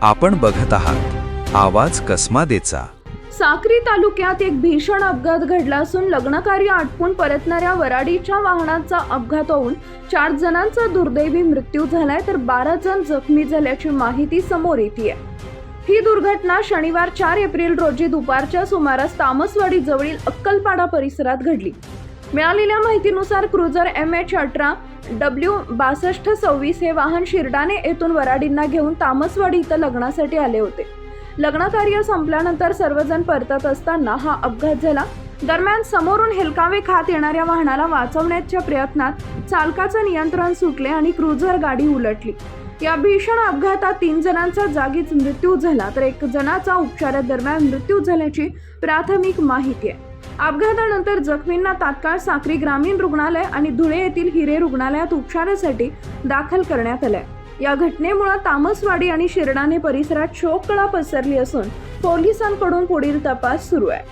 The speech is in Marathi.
आपण बघत आहात आवाज कसमादेचा। साक्री तालुक्यात एक भीषण अपघात घडला असून लग्नकार्य आटपून परतणाऱ्या वराडीच्या वाहनाचा अपघात होऊन 4 जणांचा दुर्दैवी मृत्यू झालाय तर 12 जण जखमी झाल्याची माहिती समोर येते। ही दुर्घटना शनिवार 4 एप्रिल रोजी दुपारच्या सुमारास तामसवाडी जवळील अक्कलपाडा परिसरात घडली। मिळालेल्या माहितीनुसार क्रुझर MH18 W6226 हे वाहन शिरडाणे येथून वराडींना घेऊन तामसवाडी इथं लग्नासाठी आले होते। लग्नकार्य संपल्यानंतर सर्वजण परतत असताना हा अपघात झाला। दरम्यान समोरून हेलकावे खात येणाऱ्या वाहनाला वाचवण्याच्या प्रयत्नात चालकाचं नियंत्रण सुटले आणि क्रुझर गाडी उलटली। या भीषण अपघातात 3 जणांचा जागीच मृत्यू झाला तर 1 जणाचा उपचारादरम्यान मृत्यू झाल्याची प्राथमिक माहिती आहे। अपघातानंतर जखमींना तात्काळ साक्री ग्रामीण रुग्णालय आणि धुळे येथील हिरे रुग्णालयात उपचारासाठी दाखल करण्यात आले। या घटनेमुळे तामसवाडी आणि शिरडाणे परिसरात शोककळा पसरली असून पोलिसांकडून पुढील तपास सुरू आहे।